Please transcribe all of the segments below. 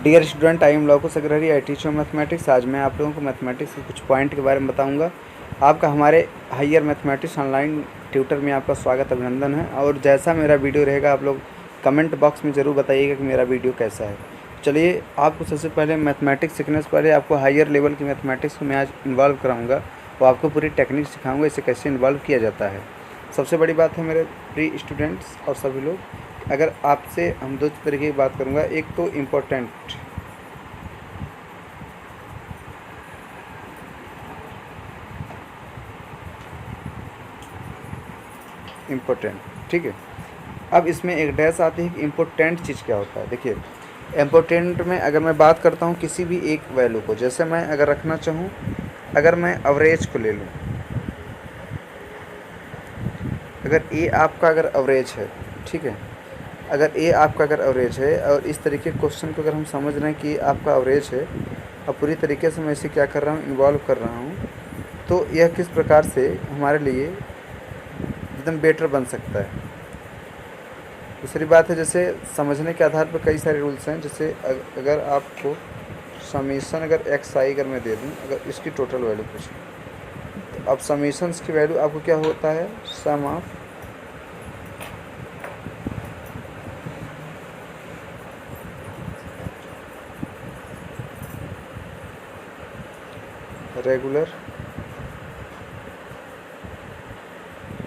Dear student, I am Laukush Agrahari, I teach mathematics. आज मैं आप लोगों को मैथमेटिक्स के कुछ पॉइंट के बारे में बताऊंगा। आपका हमारे हायर मैथमेटिक्स ऑनलाइन ट्यूटर में आपका स्वागत, अभिनंदन है। और जैसा मेरा वीडियो रहेगा आप लोग कमेंट बॉक्स में ज़रूर बताइएगा कि मेरा वीडियो कैसा है। चलिए, आपको सबसे पहले मैथमेटिक्स सीखने से पहले आपको हायर लेवल की मैथमेटिक्स को मैं आज इन्वॉल्व कराऊँगा और आपको पूरी टेक्निक सिखाऊँगा इसे कैसे इन्वॉल्व किया जाता है। सबसे बड़ी बात है मेरे प्री स्टूडेंट्स और सभी लोग, अगर आपसे हम दो तरीके की बात करूँगा। एक तो इम्पोर्टेंट, ठीक है। अब इसमें एक डैश आती है कि इम्पोर्टेंट चीज़ क्या होता है। देखिए, इम्पोर्टेंट में अगर मैं बात करता हूँ किसी भी एक वैल्यू को, जैसे मैं अगर रखना चाहूँ, अगर मैं एवरेज को ले लूँ, अगर ए आपका अगर एवरेज है, ठीक है, अगर ए आपका अगर एवरेज है और इस तरीके के क्वेश्चन को अगर हम समझ रहे हैं कि आपका एवरेज है और पूरी तरीके से मैं इसे क्या कर रहा हूँ, इन्वॉल्व कर रहा हूँ, तो यह किस प्रकार से हमारे लिए एकदम बेटर बन सकता है। दूसरी बात है, जैसे समझने के आधार पर कई सारे रूल्स हैं। जैसे अगर आपको समीशन अगर एक्स आई अगर मैं दे दूँ, अगर इसकी टोटल वैल्यू पूछूँ, तो अब समीशंस की वैल्यू आपको क्या होता है, sum of regular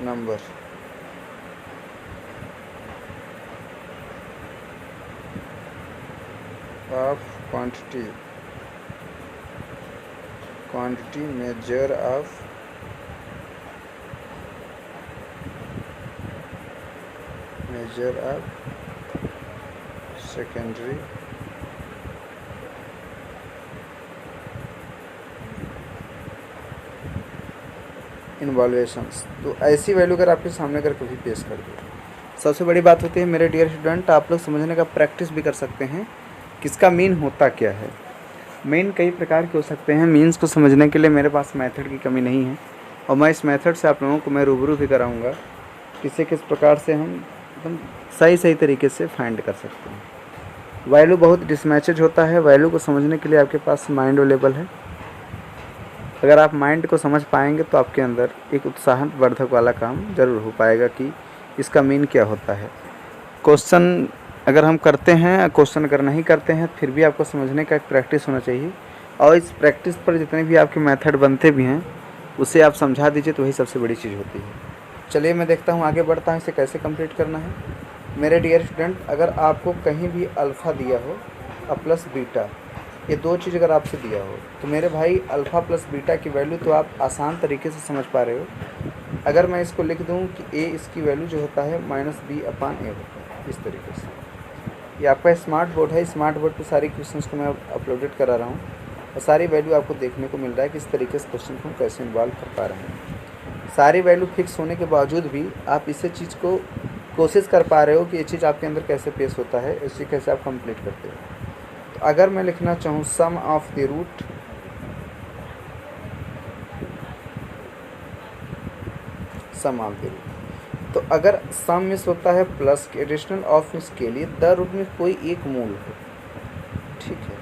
number of quantity measure of secondary involutions. तो ऐसी वैल्यू अगर आपके सामने अगर कभी पेश कर दो, सबसे बड़ी बात होती है मेरे डियर स्टूडेंट, आप लोग समझने का प्रैक्टिस भी कर सकते हैं कि इसका मीन होता क्या है। मीन कई प्रकार के हो सकते हैं। मीन्स को समझने के लिए मेरे पास मेथड की कमी नहीं है और मैं इस मेथड से आप लोगों को मैं रूबरू भी कराऊंगा किसे किस प्रकार से हम एकदम सही तरीके से फाइंड कर सकते हैं। वैल्यू बहुत डिसमैचेज होता है। वैल्यू को समझने के लिए आपके पास माइंड अवेलेबल है। अगर आप माइंड को समझ पाएंगे तो आपके अंदर एक उत्साहवर्धक वाला काम ज़रूर हो पाएगा कि इसका मीन क्या होता है। क्वेश्चन अगर हम करते हैं, क्वेश्चन अगर नहीं करते हैं, फिर भी आपको समझने का एक प्रैक्टिस होना चाहिए और इस प्रैक्टिस पर जितने भी आपके मेथड बनते भी हैं उसे आप समझा दीजिए, तो वही सबसे बड़ी चीज़ होती है। चलिए, मैं देखता हूँ, आगे बढ़ता हूँ, इसे कैसे कंप्लीट करना है। मेरे डियर स्टूडेंट, अगर आपको कहीं भी अल्फ़ा दिया हो और प्लस बीटा, ये दो चीज़ अगर आपसे दिया हो, तो मेरे भाई अल्फ़ा प्लस बीटा की वैल्यू तो आप आसान तरीके से समझ पा रहे हो। अगर मैं इसको लिख दूँ कि ए, इसकी वैल्यू जो होता है -b/a होता है, इस तरीके से। ये आपका स्मार्ट बोर्ड है, स्मार्ट बोर्ड पे सारी क्वेश्चंस को मैं अपलोडेड करा रहा हूँ और सारी वैल्यू आपको देखने को मिल रहा है कि इस तरीके से क्वेश्चन को हम कैसे इन्वॉल्व कर पा रहे हैं। सारी वैल्यू फिक्स होने के बावजूद भी आप इसे चीज़ को कोशिश कर पा रहे हो कि ये चीज़ आपके अंदर कैसे पेश होता है, इसे कैसे आप कंप्लीट करते हो। तो अगर मैं लिखना चाहूँ सम ऑफ द रूट, तो अगर सम मिस होता है प्लस के, एडिशनल ऑफ मिस के लिए द रूट में कोई एक मूल हो, ठीक है।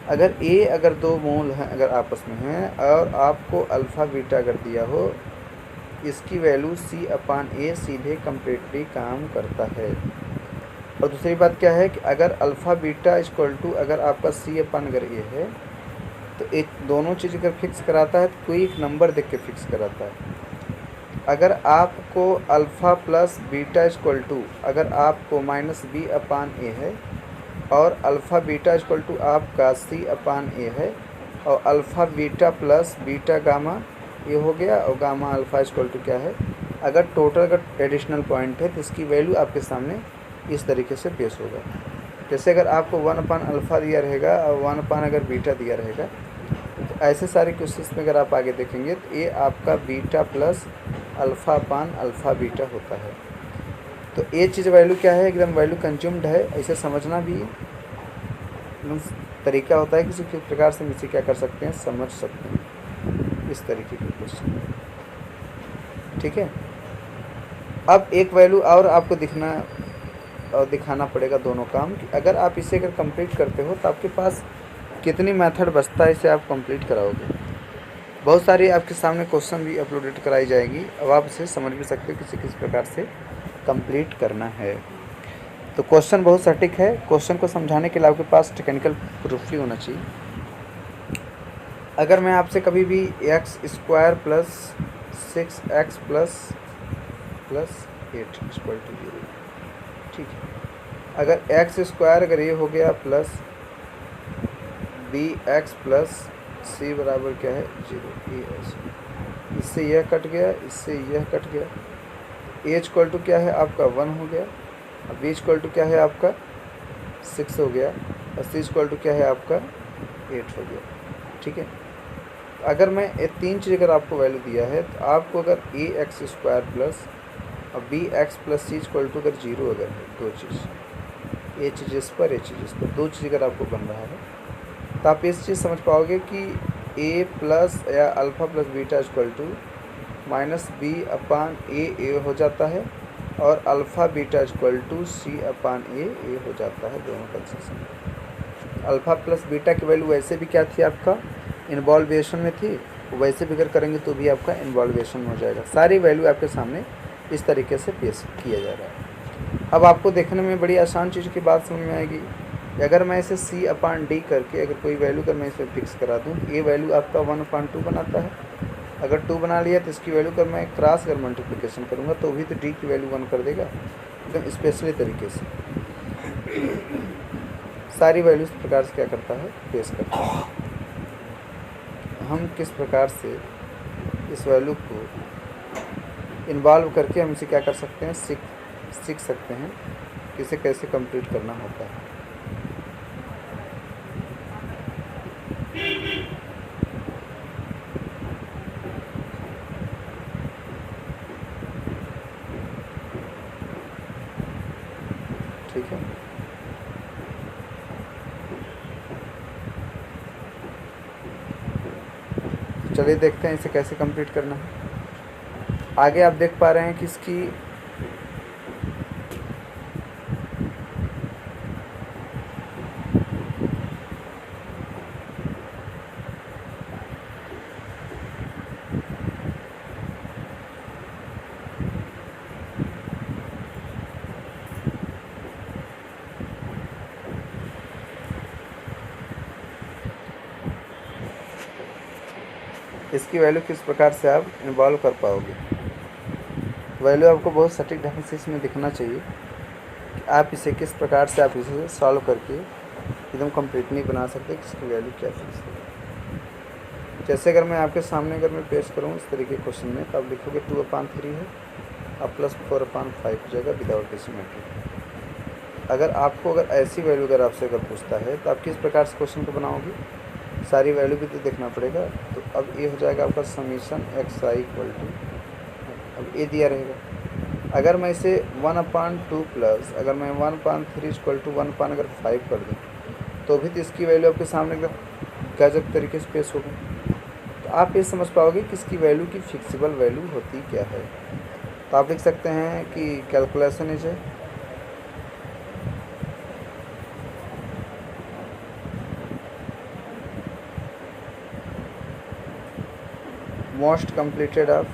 अगर ए अगर दो मूल हैं अगर आपस में हैं और आपको अल्फ़ा बीटा अगर दिया हो, इसकी वैल्यू c/a सीधे कम्प्लीटली काम करता है। और दूसरी बात क्या है कि अगर अल्फ़ा बीटा इक्वल टू अगर आपका c/a है, तो एक दोनों चीज़ अगर फिक्स कराता है तो कोई एक नंबर देख के फिक्स कराता है। अगर आपको alpha plus beta equal to अगर आपको -b/a है और अल्फ़ा बीटा इक्वल टू आपका c/a है और alpha beta plus beta gamma ये हो गया और गामा अल्फ़ा इक्वल टू क्या है, अगर टोटल अगर एडिशनल पॉइंट है तो इसकी वैल्यू आपके सामने इस तरीके से पेश होगा। जैसे अगर आपको 1/अल्फ़ा दिया रहेगा और 1/ अगर बीटा दिया रहेगा, तो ऐसे सारे क्वेश्चंस में अगर आप आगे देखेंगे तो ये आपका बीटा प्लस अल्फ़ा/अल्फ़ा बीटा होता है। तो ये चीज़ वैल्यू क्या है, एकदम वैल्यू कंज्यूम्ड है। ऐसे समझना भी तरीका होता है, किसी प्रकार से हम इसे क्या कर सकते हैं, समझ सकते हैं इस तरीके के क्वेश्चन, ठीक है। अब एक वैल्यू और आपको दिखना दिखाना पड़ेगा दोनों काम कि अगर आप इसे अगर कंप्लीट करते हो तो आपके पास कितनी मेथड बचता है इसे आप कंप्लीट कराओगे। बहुत सारी आपके सामने क्वेश्चन भी अपलोडेड कराई जाएगी, अब आप इसे समझ भी सकते हो किसी किस प्रकार से कंप्लीट करना है। तो क्वेश्चन बहुत सटीक है, क्वेश्चन को समझाने के लिए आपके पास टेक्निकल प्रूफ भी होना चाहिए। अगर मैं आपसे कभी भी x square plus 6x plus 8 equal to 0, ठीक है, अगर एक्स स्क्वायर अगर ये हो गया प्लस bx प्लस c बराबर क्या है 0, ये ऐसे, इससे यह कट गया, इससे यह कट गया, a इक्वल टू क्या है आपका 1 हो गया, अब b इक्वल टू क्या है आपका 6 हो गया, और c इक्वल टू क्या है आपका 8 हो गया, ठीक है। अगर मैं ये तीन चीज़ अगर आपको वैल्यू दिया है तो आपको अगर ए एक्स स्क्वायर प्लस और b x plus c equal to अगर 0 अगर है, दो चीज़, ए चीज़ इस पर ए चीज़ इस पर, दो चीज़ अगर आपको बन रहा है तो आप इस चीज़ समझ पाओगे कि ए प्लस या alpha plus beta equal to minus b upon a हो जाता है, और alpha beta equal to c upon a हो जाता है, दोनों कंसेशन। अल्फ़ा प्लस बीटा की वैल्यू वैसे भी क्या थी आपका इन्वॉल्वेशन में थी, वैसे भी अगर करेंगे तो भी आपका इन्वॉल्वेशन हो जाएगा। सारी वैल्यू आपके सामने इस तरीके से पेश किया जा रहा है। अब आपको देखने में बड़ी आसान चीज़ की बात समझ में आएगी, अगर मैं इसे सी अपान डी करके अगर कोई वैल्यू अगर मैं इसे फिक्स करा दूँ, ये वैल्यू आपका 1/2 बनाता है। अगर 2 बना लिया तो इसकी वैल्यू अगर मैं क्रॉस अगर मल्टीप्लिकेशन करूँगा तो भी तो डी की वैल्यू 1 कर देगा, एकदम स्पेशली तरीके से सारी वैल्यू इस प्रकार से क्या करता है पेश करता है। हम किस प्रकार से इस वैल्यू को इन्वॉल्व करके हम इसे क्या कर सकते हैं सीख सकते हैं कि इसे कैसे कंप्लीट करना होता है। ठीक है, चलिए देखते हैं इसे कैसे कंप्लीट करना है। आगे आप देख पा रहे हैं कि इसकी वैल्यू किस प्रकार से आप इन्वॉल्व कर पाओगे। वैल्यू आपको बहुत सटीक ढंग से इसमें दिखना चाहिए कि आप इसे किस प्रकार से आप इसे सॉल्व करके एकदम कंप्लीट नहीं बना सकते कि इसकी वैल्यू क्या फिक्स है। जैसे अगर मैं आपके सामने अगर मैं पेश करूँ इस तरीके क्वेश्चन में, तो आप लिखोगे 2/3 है और प्लस 4/5 हो जाएगा विदाउट डिसिमेट्री। अगर आपको अगर ऐसी वैल्यू अगर आपसे अगर पूछता है तो आप किस प्रकार से क्वेश्चन को बनाओगे, सारी वैल्यू भी तो देखना पड़ेगा। तो अब ये हो जाएगा आपका समीशन xi इक्वल टू, अब ये दिया रहेगा। अगर मैं इसे 1/2 प्लस अगर मैं 1/3 इक्वल टू 1/5 कर दूँ तो भी तो इसकी वैल्यू आपके सामने एकदम गजब तरीके से पेश होगी। तो आप ये समझ पाओगे कि इसकी वैल्यू की फिक्सिबल वैल्यू होती क्या है। तो आप लिख सकते हैं कि कैलकुलेशन इज है most completed of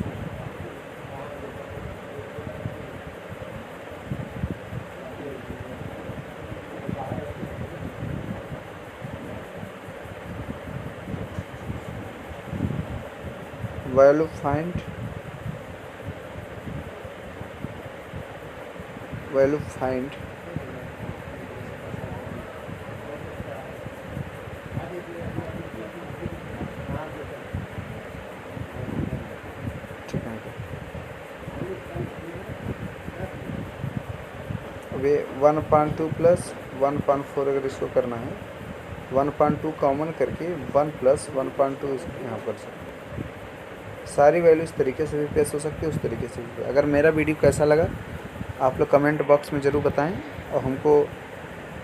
value find way 1/2 plus 1/4 अगर इसको करना है 1/2 कॉमन करके 1 प्लस 1/2 यहाँ पर सारी वैल्यू इस तरीके से भी पेश हो सकती है, उस तरीके से भी। अगर मेरा वीडियो कैसा लगा आप लोग कमेंट बॉक्स में ज़रूर बताएं और हमको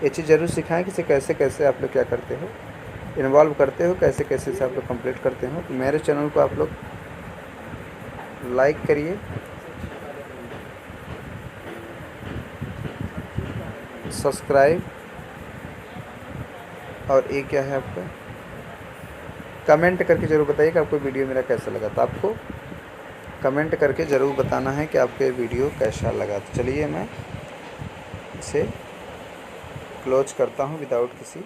ये चीज़ ज़रूर सिखाएं कि इसे कैसे कैसे आप लोग क्या करते हो इन्वॉल्व करते हो, कैसे कैसे से आप लोग कंप्लीट करते हो। तो मेरे चैनल को आप लोग लाइक करिए सब्सक्राइब, और ये क्या है आपका, कमेंट करके ज़रूर बताइए कि आपको वीडियो मेरा कैसा लगा। तो आपको कमेंट करके ज़रूर बताना है कि आपको ये वीडियो कैसा लगा। तो चलिए मैं इसे क्लोज करता हूँ विदाउट किसी